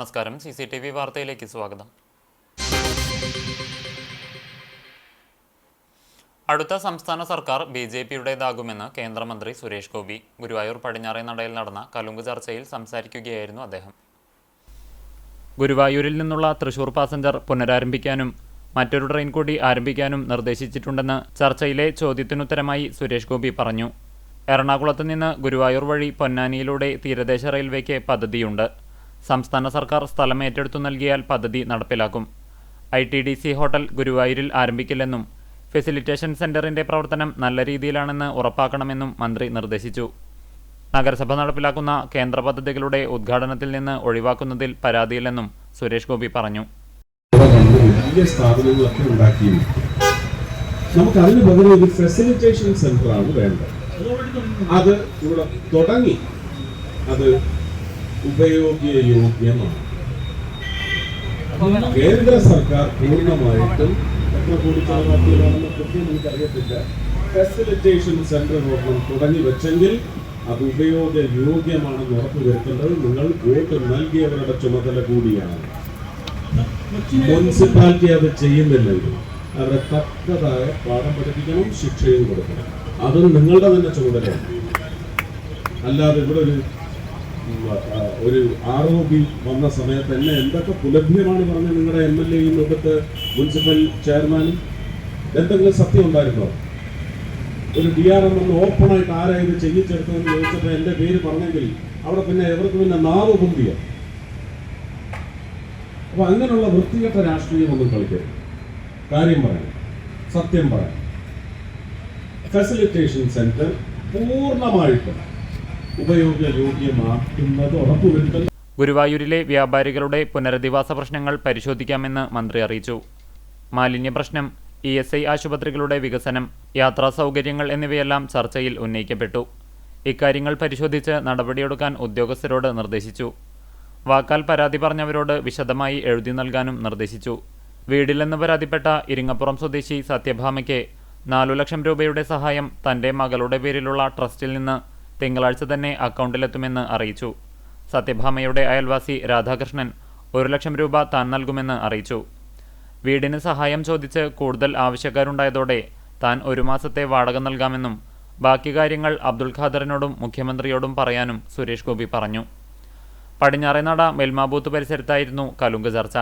നമസ്കാരം. CCTV വാർത്തയിലേക്ക് സ്വാഗതം. അടുത്ത സംസ്ഥാന സർക്കാർ BJP-യുടേതാകുമെന്ന് കേന്ദ്രമന്ത്രി സുരേഷ് ഗോപി. ഗുരുവായൂർ പടിഞ്ഞാറേ നടയിൽ നടന്ന കലുങ്ക് ചർച്ചയിൽ സംസാരിക്കുകയായിരുന്നു അദ്ദേഹം. ഗുരുവായൂരിൽ നിന്നുള്ള തൃശൂർ പാസഞ്ചർ പുനരാരംഭിക്കാനും മറ്റൊരു ട്രെയിൻ കൂടി ആരംഭിക്കാനും നിർദ്ദേശിച്ചിട്ടുണ്ടെന്ന് ചർച്ചയിലെ ചോദ്യത്തിനുത്തരമായി സുരേഷ് ഗോപി പറഞ്ഞു. എറണാകുളത്ത് നിന്ന് ഗുരുവായൂർ വഴി പൊന്നാനിയിലൂടെ തീരദേശ റെയിൽവേക്ക് പദ്ധതിയുണ്ട്. സംസ്ഥാന സർക്കാർ സ്ഥലം ഏറ്റെടുത്തു നൽകിയാൽ പദ്ധതി നടപ്പിലാക്കും. ITDC ഹോട്ടൽ ഗുരുവായൂരിൽ ആരംഭിക്കില്ലെന്നും ഫെസിലിറ്റേഷൻ സെന്ററിന്റെ പ്രവർത്തനം നല്ല രീതിയിലാണെന്ന് ഉറപ്പാക്കണമെന്നും മന്ത്രി നിർദ്ദേശിച്ചു. നഗരസഭ നടപ്പിലാക്കുന്ന കേന്ദ്ര പദ്ധതികളുടെ ഉദ്ഘാടനത്തിൽ നിന്ന് ഒഴിവാക്കുന്നതിൽ പരാതിയില്ലെന്നും സുരേഷ് ഗോപി പറഞ്ഞു. നമുക്ക് അതിന് പകരം ഒരു ഫെസിലിറ്റേഷൻ സെന്ററാണ് വേണ്ടത്. അത് ഇവിടെ തുടങ്ങി അത് ഉപയോഗയോഗ്യമാണ്. കേന്ദ്ര സർക്കാർ പൂർണ്ണമായിട്ടും എത്ര കോടി ചെലവാക്കിയതാണെന്ന് കൃത്യം എനിക്കറിയത്തില്ല. ഫെസിലിറ്റേഷൻ സെന്റർ ഒരെണ്ണം തുടങ്ങി വെച്ചെങ്കിൽ അത് ഉപയോഗയോഗ്യമാണെന്ന് ഉറപ്പുവരുത്തേണ്ടത് നിങ്ങൾ വോട്ട് നൽകിയവരുടെ ചുമതല കൂടിയാണ്. മുനിസിപ്പാലിറ്റി അത് ചെയ്യുന്നില്ലെങ്കിൽ അവരെ തക്കതായ പാഠം പഠിപ്പിക്കണം, ശിക്ഷയും കൊടുക്കണം. അതും നിങ്ങളുടെ തന്നെ ചുമതലയാണ്. അല്ലാതെ ഇവിടെ ഒരു ROB വന്ന സമയത്ത് എന്നെ എന്തൊക്കെ പുലഭ്യമാണ് പറഞ്ഞ നിങ്ങളുടെ MLA-യും ഇവിടുത്തെ മുനിസിപ്പൽ ചെയർമാനും എന്തെങ്കിലും സത്യം ഉണ്ടായിരുന്നോ? ഒരു DRM ഒന്ന് ഓപ്പണായിട്ട് ആരാ ഇത് ചെയ്യിച്ചെടുത്തതെന്ന് ചോദിച്ചപ്പോൾ എൻ്റെ പേര് പറഞ്ഞെങ്കിൽ അവിടെ പിന്നെ എവർക്ക് പിന്നെ നാവ് പൊന്തിയ. അപ്പൊ അങ്ങനെയുള്ള വൃത്തികെട്ട രാഷ്ട്രീയം ഒന്നും കളിക്കരുത്. കാര്യം പറയാം, സത്യം പറയാം. ഫെസിലിറ്റേഷൻ സെന്റർ പൂർണ്ണമായിട്ടും ഉപയോഗയോഗ്യമാക്കുന്നത് ഉറപ്പുവരുത്തൽ. ഗുരുവായൂരിലെ വ്യാപാരികളുടെ പുനരധിവാസ പ്രശ്നങ്ങൾ പരിശോധിക്കാമെന്ന് മന്ത്രി അറിയിച്ചു. മാലിന്യ പ്രശ്നം, ESI ആശുപത്രികളുടെ വികസനം, യാത്രാ സൗകര്യങ്ങൾ എന്നിവയെല്ലാം ചർച്ചയിൽ ഉന്നയിക്കപ്പെട്ടു. ഇക്കാര്യങ്ങൾ പരിശോധിച്ച് നടപടിയെടുക്കാൻ ഉദ്യോഗസ്ഥരോട് നിർദ്ദേശിച്ചു. വാക്കാൽ പരാതി പറഞ്ഞവരോട് വിശദമായി എഴുതി നൽകാനും നിർദ്ദേശിച്ചു. വീടില്ലെന്ന് പരാതിപ്പെട്ട ഇരിങ്ങപ്പുറം സ്വദേശി സത്യഭാമയ്ക്ക് 4 ലക്ഷം രൂപയുടെ സഹായം തന്റെ മകളുടെ പേരിലുള്ള ട്രസ്റ്റിൽ നിന്ന് തിങ്കളാഴ്ച തന്നെ അക്കൗണ്ടിലെത്തുമെന്ന് അറിയിച്ചു. സത്യഭാമയുടെ അയൽവാസി രാധാകൃഷ്ണൻ 1 ലക്ഷം രൂപ താൻ നൽകുമെന്ന് അറിയിച്ചു. വീടിന് സഹായം ചോദിച്ച് കൂടുതൽ ആവശ്യക്കാരുണ്ടായതോടെ താൻ 1 മാസത്തെ വാടക നൽകാമെന്നും ബാക്കി കാര്യങ്ങൾ അബ്ദുൾ ഖാദറിനോടും മുഖ്യമന്ത്രിയോടും പറയാനും സുരേഷ് ഗോപി പറഞ്ഞു. പടിഞ്ഞാറേനട മെൽമാബൂത്ത് പരിസരത്തായിരുന്നു കലുങ്ക് ചർച്ച.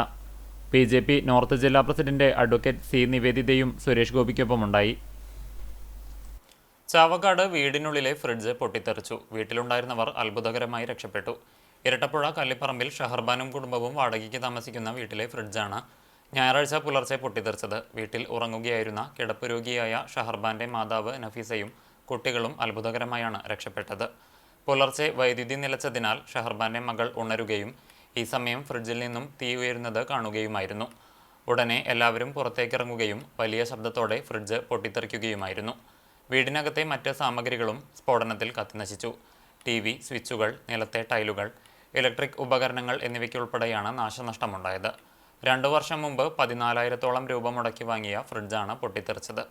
BJP നോർത്ത് ജില്ലാ പ്രസിഡന്റ് അഡ്വക്കേറ്റ് C നിവേദിതയും സുരേഷ് ഗോപിക്കൊപ്പമുണ്ടായി. ചാവക്കാട് വീടിനുള്ളിലെ ഫ്രിഡ്ജ് പൊട്ടിത്തെറിച്ചു. വീട്ടിലുണ്ടായിരുന്നവർ അത്ഭുതകരമായി രക്ഷപ്പെട്ടു. ഇരട്ടപ്പുഴ കല്ലിപ്പറമ്പിൽ ഷഹർബാനും കുടുംബവും വാടകയ്ക്ക് താമസിക്കുന്ന വീട്ടിലെ ഫ്രിഡ്ജാണ് ഞായറാഴ്ച പുലർച്ചെ പൊട്ടിത്തെറിച്ചത്. വീട്ടിൽ ഉറങ്ങുകയായിരുന്ന കിടപ്പ് രോഗിയായ ഷഹർബാന്റെ മാതാവ് നഫീസയും കുട്ടികളും അത്ഭുതകരമായാണ് രക്ഷപ്പെട്ടത്. പുലർച്ചെ വൈദ്യുതി നിലച്ചതിനാൽ ഷഹർബാന്റെ മകൾ ഉണരുകയും ഈ സമയം ഫ്രിഡ്ജിൽ നിന്നും തീ ഉയരുന്നത് കാണുകയുമായിരുന്നു. ഉടനെ എല്ലാവരും പുറത്തേക്കിറങ്ങുകയും വലിയ ശബ്ദത്തോടെ ഫ്രിഡ്ജ് പൊട്ടിത്തെറിക്കുകയുമായിരുന്നു. വീടിനകത്തെ മറ്റ് സാമഗ്രികളും സ്ഫോടനത്തിൽ കത്തിനശിച്ചു. TV, സ്വിച്ചുകൾ, നിലത്തെ ടൈലുകൾ, ഇലക്ട്രിക് ഉപകരണങ്ങൾ എന്നിവയ്ക്കുൾപ്പെടെയാണ് നാശനഷ്ടമുണ്ടായത്. 2 വർഷം മുമ്പ് 14,000-ഓളം രൂപ മുടക്കി വാങ്ങിയ ഫ്രിഡ്ജാണ് പൊട്ടിത്തെറിച്ചത്.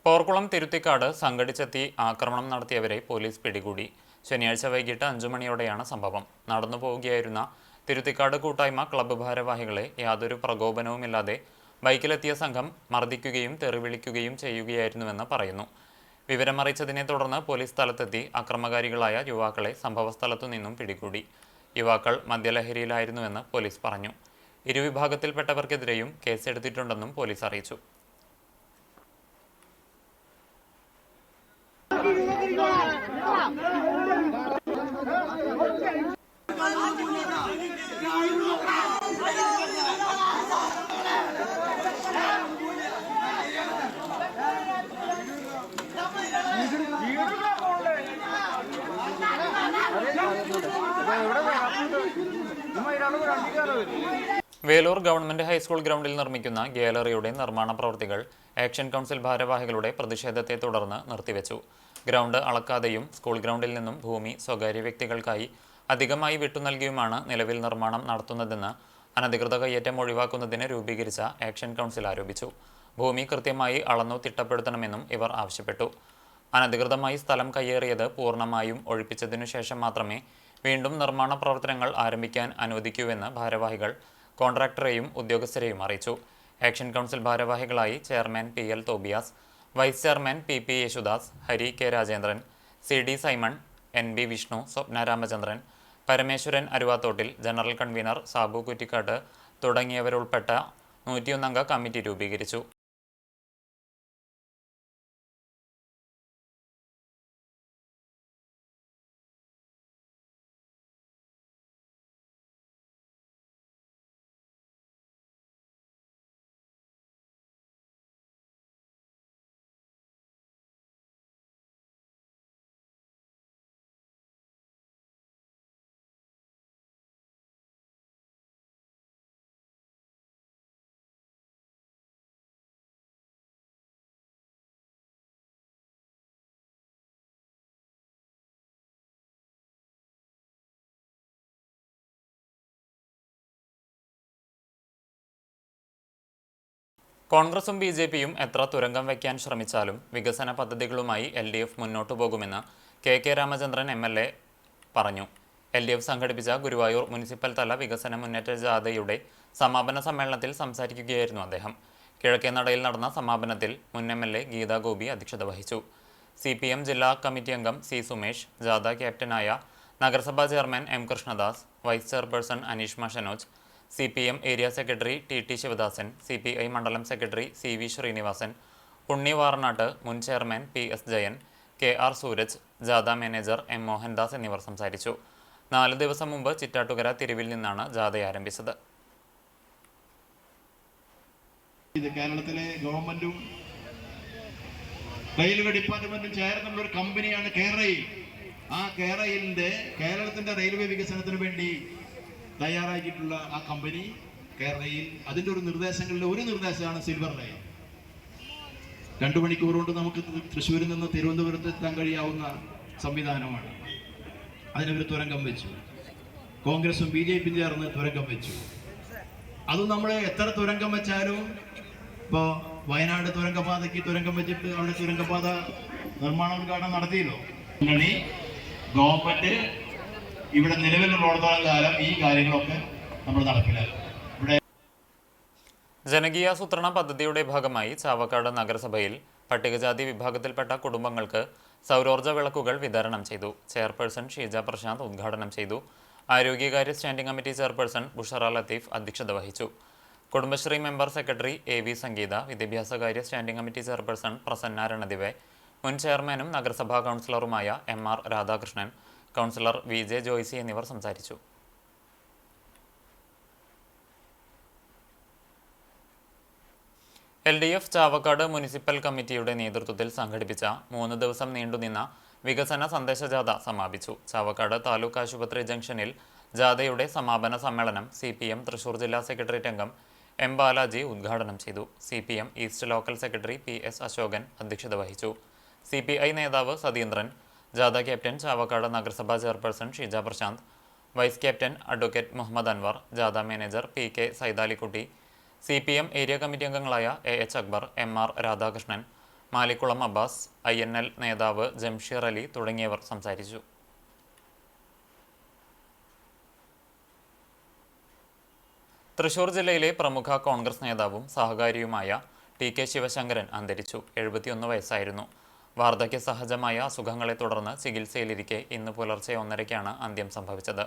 പോർക്കുളം തിരുത്തിക്കാട് സംഘടിച്ചെത്തി ആക്രമണം നടത്തിയവരെ പോലീസ് പിടികൂടി. ശനിയാഴ്ച വൈകിട്ട് 5 മണിയോടെയാണ് സംഭവം. നടന്നു പോവുകയായിരുന്ന തിരുത്തിക്കാട് കൂട്ടായ്മ ക്ലബ്ബ് ഭാരവാഹികളെ യാതൊരു പ്രകോപനവുമില്ലാതെ ബൈക്കിലെത്തിയ സംഘം മർദ്ദിക്കുകയും തെറിവിളിക്കുകയും ചെയ്യുകയായിരുന്നുവെന്ന് പറയുന്നു. വിവരമറിയിച്ചതിനെ തുടർന്ന് പോലീസ് സ്ഥലത്തെത്തി അക്രമകാരികളായ യുവാക്കളെ സംഭവസ്ഥലത്തു നിന്നും പിടികൂടി. യുവാക്കൾ മദ്യലഹരിയിലായിരുന്നുവെന്ന് പോലീസ് പറഞ്ഞു. ഇരുവിഭാഗത്തിൽപ്പെട്ടവർക്കെതിരെയും കേസെടുത്തിട്ടുണ്ടെന്നും പോലീസ് അറിയിച്ചു. വേലൂർ ഗവൺമെന്റ് ഹൈസ്കൂൾ ഗ്രൗണ്ടിൽ നിർമ്മിക്കുന്ന ഗ്യാലറിയുടെ നിർമ്മാണ പ്രവൃത്തികൾ ആക്ഷൻ കൗൺസിൽ ഭാരവാഹികളുടെ പ്രതിഷേധത്തെ തുടർന്ന് നിർത്തിവെച്ചു. ഗ്രൗണ്ട് അളക്കാതെയും സ്കൂൾ ഗ്രൗണ്ടിൽ നിന്നും ഭൂമി സ്വകാര്യ വ്യക്തികൾക്കായി അധികമായി വിട്ടുനൽകിയുമാണ് നിലവിൽ നിർമ്മാണം നടത്തുന്നതെന്ന് അനധികൃത കയ്യേറ്റം ഒഴിവാക്കുന്നതിന് രൂപീകരിച്ച ആക്ഷൻ കൗൺസിൽ ആരോപിച്ചു. ഭൂമി കൃത്യമായി അളന്നു തിട്ടപ്പെടുത്തണമെന്നും ഇവർ ആവശ്യപ്പെട്ടു. അനധികൃതമായി സ്ഥലം കയ്യേറിയത് പൂർണ്ണമായും ഒഴിപ്പിച്ചതിനു ശേഷം മാത്രമേ വീണ്ടും നിർമ്മാണ പ്രവർത്തനങ്ങൾ ആരംഭിക്കാൻ അനുവദിക്കൂവെന്ന് ഭാരവാഹികൾ കോൺട്രാക്ടറെയും ഉദ്യോഗസ്ഥരെയും അറിയിച്ചു. ആക്ഷൻ കൗൺസിൽ ഭാരവാഹികളായി chairman PL Tobias, vice chairman PP Yesudas, Hari K Rajendran, CD Simon, NB Vishnu, Swapna Ramachandran, Parameswaran Aruvathottil, general convener Sabu Kuttikkat തുടങ്ങിയവരുൾപ്പെട്ട 101 അംഗ കമ്മിറ്റി രൂപീകരിച്ചു. കോൺഗ്രസും BJPയും എത്ര തുരങ്കം വയ്ക്കാൻ ശ്രമിച്ചാലും വികസന പദ്ധതികളുമായി LDF മുന്നോട്ടു പോകുമെന്ന് KK രാമചന്ദ്രൻ MLA പറഞ്ഞു. LDF സംഘടിപ്പിച്ച ഗുരുവായൂർ മുനിസിപ്പൽ തല വികസന മുന്നേറ്റ ജാഥയുടെ സമാപന സമ്മേളനത്തിൽ സംസാരിക്കുകയായിരുന്നു അദ്ദേഹം. കിഴക്കേനടയിൽ നടന്ന സമാപനത്തിൽ മുൻ MLA ഗീതാ ഗോപി അധ്യക്ഷത വഹിച്ചു. CPM ജില്ലാ കമ്മിറ്റി അംഗം C സുമേഷ്, ജാഥ ക്യാപ്റ്റനായ നഗരസഭാ chairman M Krishnadas, vice chairperson Aneeshma Shanoj, CPM area secretary TT Sivadasan, CPI മണ്ഡലം സെക്രട്ടറി CV ശ്രീനിവാസൻ, ഉണ്ണി വാർനാട്ട്, മുൻ chairman PS Jayan, KR Sooraj, ജാഥ മാനേജർ M മോഹൻദാസ് എന്നിവർ സംസാരിച്ചു. 4 ദിവസം മുമ്പ് ചിറ്റാട്ടുകര തിരുവിൽ നിന്നാണ് ജാഥ ആരംഭിച്ചത്. കേരളത്തിലെ ഗവൺമെന്റും റെയിൽവേ ഡിപ്പാർട്ട്മെന്റും ചേർന്നുള്ള ഒരു കമ്പനിയാണ് കെയറെയിൽ. ആ കെയറെയിലിന്റെ കേരളത്തിന്റെ റെയിൽവേ വികസനത്തിന് വേണ്ടി തയ്യാറാക്കിയിട്ടുള്ള ആ കമ്പനി കെയറെയിൽ അതിന്റെ ഒരു നിർദ്ദേശങ്ങളുടെ ഒരു നിർദ്ദേശമാണ് സിൽവർ ലൈൻ. 2 മണിക്കൂർ കൊണ്ട് നമുക്ക് തൃശ്ശൂരിൽ നിന്ന് തിരുവനന്തപുരത്ത് എത്താൻ കഴിയാവുന്ന സംവിധാനമാണ്. അതിനൊരു തുരങ്കം വെച്ചു. കോൺഗ്രസും BJPയും ചേർന്ന് തുരങ്കം വെച്ചു. അതും നമ്മൾ എത്ര തുരങ്കം വെച്ചാലും, ഇപ്പോൾ വയനാട് തുരങ്കപാതയ്ക്ക് തുരങ്കം വെച്ചിട്ട് അവിടെ തുരങ്കപാത നിർമ്മാണോദ്ഘാടനം നടത്തിയല്ലോ. ഗവൺമെന്റ് ഇവിടെ നിലവിലുള്ളിടത്തോളം കാലം ഈ കാര്യങ്ങളൊക്കെ നമ്മൾ നടപ്പിലാക്കും. ഇവിടെ ജനകീയാസൂത്രണ പദ്ധതിയുടെ ഭാഗമായി ചാവക്കാട് നഗരസഭയിൽ പട്ടികജാതി വിഭാഗത്തിൽപ്പെട്ട കുടുംബങ്ങൾക്ക് സൗരോർജ്ജ വിളക്കുകൾ വിതരണം ചെയ്തു. ചെയർപേഴ്സൺ ഷീജ പ്രശാന്ത് ഉദ്ഘാടനം ചെയ്തു. ആരോഗ്യകാര്യ standing committee chairperson Bushara Latheef അധ്യക്ഷത വഹിച്ചു. Kudumbashree member secretary AV Sangeetha, വിദ്യാഭ്യാസകാര്യ standing committee chairperson Prasanna Ranadive, മുൻ ചെയർമാനും നഗരസഭാ കൗൺസിലറുമായ MR Radhakrishnan, councillor VJ Joycy എന്നിവർ സംസാരിച്ചു. LDF ചാവക്കാട് മുനിസിപ്പൽ കമ്മിറ്റിയുടെ നേതൃത്വത്തിൽ സംഘടിപ്പിച്ച 3 ദിവസം നീണ്ടുനിന്ന വികസന സന്ദേശജാഥ സമാപിച്ചു. ചാവക്കാട് താലൂക്ക് ആശുപത്രി ജംഗ്ഷനിൽ ജാഥയുടെ സമാപന സമ്മേളനം CPM തൃശൂർ ജില്ലാ സെക്രട്ടേറിയറ്റ് അംഗം M ബാലാജി ഉദ്ഘാടനം ചെയ്തു. CPM east local secretary PS Ashokan അധ്യക്ഷത വഹിച്ചു. CPI നേതാവ് സതീന്ദ്രൻ, ജാഥ ക്യാപ്റ്റൻ ചാവക്കാട് നഗരസഭാ chairperson Sheeja Prasanth, vice captain advocate Muhammad Anwar, ജാഥ manager PK Saithalikutty, CPM area committee അംഗങ്ങളായ AH Akbar, MR Radhakrishnan, Malikkulam Abbas, INL നേതാവ് ജംഷീർ അലി തുടങ്ങിയവർ സംസാരിച്ചു. തൃശൂർ ജില്ലയിലെ പ്രമുഖ കോൺഗ്രസ് നേതാവും സഹകാരിയുമായ TK ശിവശങ്കരൻ അന്തരിച്ചു. 71 വയസ്സായിരുന്നു. വാർദ്ധക്യ സഹജമായ അസുഖങ്ങളെ തുടർന്ന് ചികിത്സയിലിരിക്കെ ഇന്ന് പുലർച്ചെ 1:30-ക്കാണ് അന്ത്യം സംഭവിച്ചത്.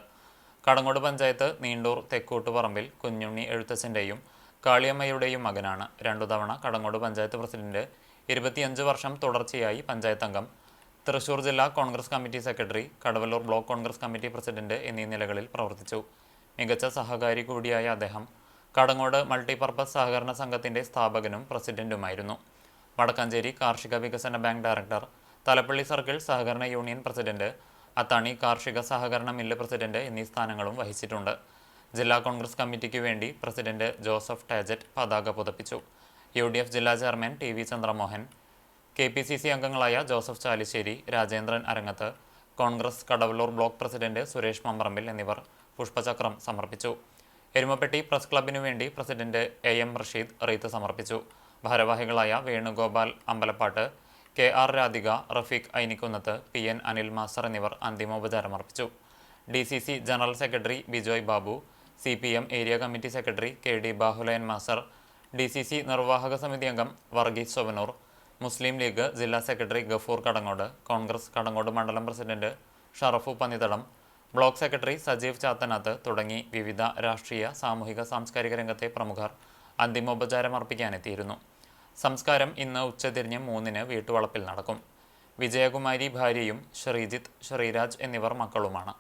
കടങ്ങോട് പഞ്ചായത്ത് നീണ്ടൂർ തെക്കൂട്ടുപറമ്പിൽ കുഞ്ഞുണ്ണി എഴുത്തച്ഛൻ്റെയും കാളിയമ്മയുടെയും മകനാണ്. 2 തവണ കടങ്ങോട് പഞ്ചായത്ത് പ്രസിഡന്റ്, 25 വർഷം തുടർച്ചയായി പഞ്ചായത്ത് അംഗം, തൃശൂർ ജില്ലാ Congress committee secretary, Kadavallur block Congress committee president എന്നീ നിലകളിൽ പ്രവർത്തിച്ചു. മികച്ച സഹകാരി കൂടിയായ അദ്ദേഹം കടങ്ങോട് മൾട്ടിപർപ്പസ് സഹകരണ സംഘത്തിന്റെ സ്ഥാപകനും പ്രസിഡന്റുമായിരുന്നു. വടക്കാഞ്ചേരി കാർഷിക വികസന ബാങ്ക് ഡയറക്ടർ, തലപ്പള്ളി സർക്കിൾ സഹകരണ യൂണിയൻ പ്രസിഡന്റ്, അത്താണി കാർഷിക സഹകരണ മില്ല് പ്രസിഡന്റ് എന്നീ സ്ഥാനങ്ങളും വഹിച്ചിട്ടുണ്ട്. ജില്ലാ കോൺഗ്രസ് കമ്മിറ്റിക്ക് വേണ്ടി പ്രസിഡന്റ് ജോസഫ് ടാജറ്റ് പതാക പുതപ്പിച്ചു. UDF ജില്ലാ ചെയർമാൻ TV ചന്ദ്രമോഹൻ, KPCC അംഗങ്ങളായ ജോസഫ് ചാലിശ്ശേരി, രാജേന്ദ്രൻ അരങ്ങത്ത്, കോൺഗ്രസ് കടവല്ലൂർ ബ്ലോക്ക് പ്രസിഡന്റ് സുരേഷ് മമ്പറമ്പിൽ എന്നിവർ പുഷ്പചക്രം സമർപ്പിച്ചു. എരുമപ്പെട്ടി പ്രസ് ക്ലബിനു വേണ്ടി പ്രസിഡന്റ് AM റഷീദ് റീത്ത് സമർപ്പിച്ചു. ഭാരവാഹികളായ Venugopal Ambalappattu, KR Radhika, Rafeeq Ainikkunnath, PN Anil master എന്നിവർ അന്തിമോപചാരമർപ്പിച്ചു. DCC general secretary Bijoy Babu, CPM area committee secretary KD Bahuleyan master, DCC നിർവാഹക സമിതി അംഗം വർഗീസ് ചൊവ്വനൂർ, മുസ്ലിം ലീഗ് ജില്ലാ സെക്രട്ടറി ഗഫൂർ കടങ്ങോട്, കോൺഗ്രസ് കടങ്ങോട് മണ്ഡലം president Sharafu Pannithadam, block secretary Sajeev Chathanath തുടങ്ങി വിവിധ രാഷ്ട്രീയ, സാമൂഹിക, സാംസ്കാരിക രംഗത്തെ പ്രമുഖർ അന്തിമോപചാരമർപ്പിക്കാനെത്തിയിരുന്നു. സംസ്കാരം ഇന്ന് ഉച്ചതിരിഞ്ഞ് 3-ന് വീട്ടുവളപ്പിൽ നടക്കും. വിജയകുമാരി ഭാര്യയും ശ്രീജിത്ത്, ശ്രീരാജ് എന്നിവർ മക്കളുമാണ്.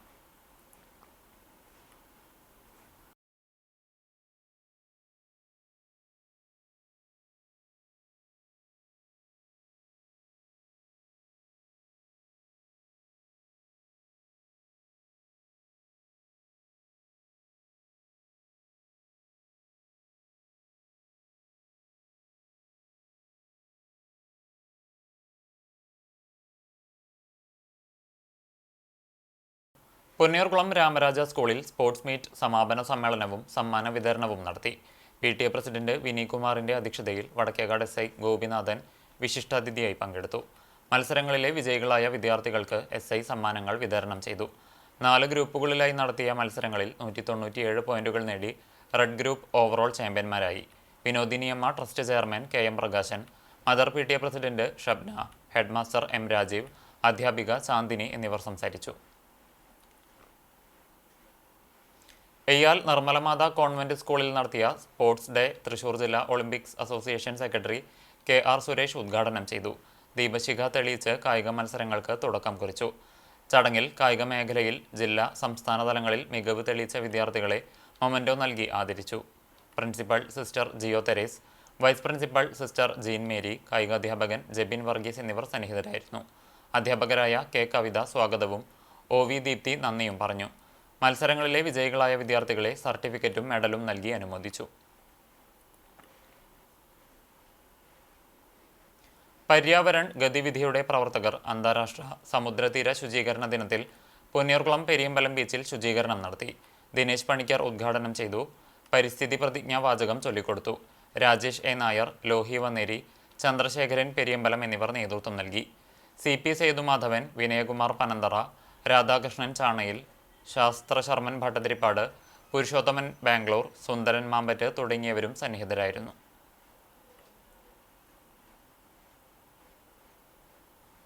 പൊന്നിയൂർകുളം രാമരാജ സ്കൂളിൽ സ്പോർട്സ് മീറ്റ് സമാപന സമ്മേളനവും സമ്മാന വിതരണവും നടത്തി. PTA പ്രസിഡന്റ് വിനീകുമാറിന്റെ അധ്യക്ഷതയിൽ വടക്കേകാട് SI ഗോപിനാഥൻ വിശിഷ്ടാതിഥിയായി പങ്കെടുത്തു. മത്സരങ്ങളിലെ വിജയികളായ വിദ്യാർത്ഥികൾക്ക് SI സമ്മാനങ്ങൾ വിതരണം ചെയ്തു. 4 ഗ്രൂപ്പുകളിലായി നടത്തിയ മത്സരങ്ങളിൽ 197 പോയിന്റുകൾ നേടി റെഡ് ഗ്രൂപ്പ് ഓവറോൾ ചാമ്പ്യന്മാരായി. വിനോദിനിയമ്മ trust chairman KM Prakashan, mother PTA president Shabna, headmaster M Rajeev, അധ്യാപിക ചാന്ദിനി എന്നിവർ സംസാരിച്ചു. എയ്യാൽ നിർമ്മലമാത കോൺവെന്റ് സ്കൂളിൽ നടത്തിയ സ്പോർട്സ് ഡേ തൃശൂർ ജില്ലാ Olympics association secretary KR Suresh ഉദ്ഘാടനം ചെയ്തു. ദീപശിഖ തെളിയിച്ച് കായിക മത്സരങ്ങൾക്ക് തുടക്കം കുറിച്ചു. ചടങ്ങിൽ കായിക മേഖലയിൽ ജില്ലാ, സംസ്ഥാന തലങ്ങളിൽ മികവ് തെളിയിച്ച വിദ്യാർത്ഥികളെ മൊമെന്റോ നൽകി ആദരിച്ചു. Principal sister Geo Theres, vice principal sister Jean Mary, കായികാധ്യാപകൻ ജെബിൻ വർഗീസ് എന്നിവർ സന്നിഹിതരായിരുന്നു. അധ്യാപകരായ K കവിത സ്വാഗതവും OV ദീപ്തി നന്ദിയും പറഞ്ഞു. മത്സരങ്ങളിലെ വിജയികളായ വിദ്യാർത്ഥികളെ സർട്ടിഫിക്കറ്റും മെഡലും നൽകി അനുമോദിച്ചു. പര്യാവരൺ ഗതിവിധിയുടെ പ്രവർത്തകർ അന്താരാഷ്ട്ര സമുദ്രതീര ശുചീകരണ ദിനത്തിൽ പൊന്നിയൂർകുളം പെരിയമ്പലം ബീച്ചിൽ ശുചീകരണം നടത്തി. ദിനേശ് പണിക്കർ ഉദ്ഘാടനം ചെയ്തു. പരിസ്ഥിതി പ്രതിജ്ഞാ വാചകം ചൊല്ലിക്കൊടുത്തു. രാജേഷ് A നായർ, ലോഹി വന്നേരി, ചന്ദ്രശേഖരൻ പെരിയമ്പലം എന്നിവർ നേതൃത്വം നൽകി. CP സേതുമാധവൻ, വിനയകുമാർ പനന്തറ, രാധാകൃഷ്ണൻ ചാണയിൽ, ശാസ്ത്ര ശർമ്മൻ ഭട്ടതിരിപ്പാട്, പുരുഷോത്തമൻ ബാംഗ്ലൂർ, സുന്ദരൻ മാമ്പറ്റ് തുടങ്ങിയവരും സന്നിഹിതരായിരുന്നു.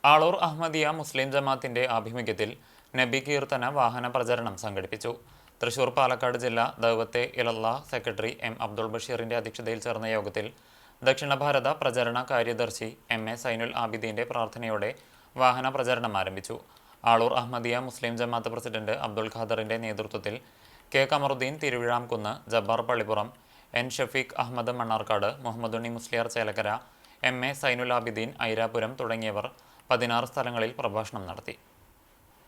ആളൂർ അഹമ്മദിയ മുസ്ലിം ജമാഅത്തിന്റെ ആഭിമുഖ്യത്തിൽ നബി കീർത്തന വാഹന പ്രചരണം സംഘടിപ്പിച്ചു. തൃശൂർ പാലക്കാട് ജില്ലാ ദഅവത്തെ ഇലല്ലാഹ് സെക്രട്ടറി M അബ്ദുൾ ബഷീറിന്റെ അധ്യക്ഷതയിൽ ചേർന്ന യോഗത്തിൽ ദക്ഷിണ ഭാരത പ്രചരണ കാര്യദർശി MA സൈനുൽ ആബിദീന്റെ പ്രാർത്ഥനയോടെ വാഹന പ്രചരണം ആരംഭിച്ചു. ആളൂർ അഹമ്മദിയ മുസ്ലിം ജമാഅത്ത് പ്രസിഡന്റ് അബ്ദുൽ ഖാദറിന്റെ നേതൃത്വത്തിൽ K Kamaruddin Thiruvizhamkunnu, Jabbar Pallippuram, N Shafeeq Ahmed Mannarkkad, Muhammadunni Musliyar Chelakkara, MA Zainul Abideen Airapuram തുടങ്ങിയവർ 16 സ്ഥലങ്ങളിൽ പ്രഭാഷണം നടത്തി.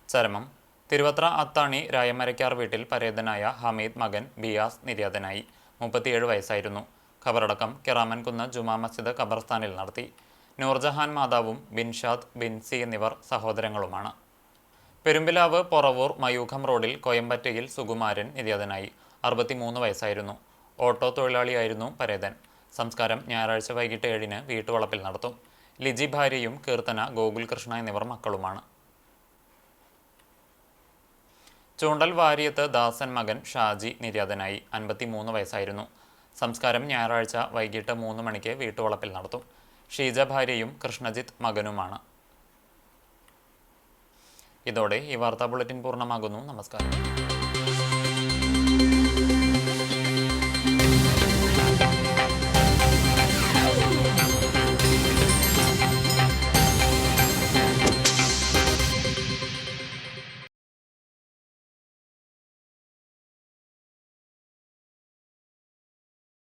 ചരമം. തിരുവത്ര അത്താണി രായമരയ്ക്കാർ വീട്ടിൽ പരേതനായ ഹമീദ് മകൻ ബിയാസ് നിര്യാതനായി. 37 വയസ്സായിരുന്നു. ഖബറടക്കം കിറാമൻകുന്ന് ജുമാ മസ്ജിദ് ഖബർസ്ഥാനിൽ നടത്തി. നൂർജഹാൻ മാതാവും ബിൻഷാദ്, ബിൻസി എന്നിവർ സഹോദരങ്ങളുമാണ്. പെരുമ്പിലാവ് പൊറവൂർ മയൂഖം റോഡിൽ കോയമ്പറ്റയിൽ സുകുമാരൻ നിര്യാതനായി. 63 വയസ്സായിരുന്നു. ഓട്ടോ തൊഴിലാളിയായിരുന്നു പരേതൻ. സംസ്കാരം ഞായറാഴ്ച വൈകിട്ട് 7-ന് വീട്ടുവളപ്പിൽ നടത്തും. ലിജി ഭാര്യയും കീർത്തന, ഗോകുൽ കൃഷ്ണ എന്നിവർ മക്കളുമാണ്. ചൂണ്ടൽ വാരിയത്ത് ദാസൻ മകൻ ഷാജി നിര്യാതനായി. 53 വയസ്സായിരുന്നു. സംസ്കാരം ഞായറാഴ്ച വൈകിട്ട് 3 മണിക്ക് വീട്ടുവളപ്പിൽ നടത്തും. ഷീജ ഭാര്യയും കൃഷ്ണജിത്ത് മകനുമാണ്. ഇതോടെ ഈ വാർത്താ ബുള്ളറ്റിൻ പൂർണ്ണമാകുന്നു. നമസ്കാരം.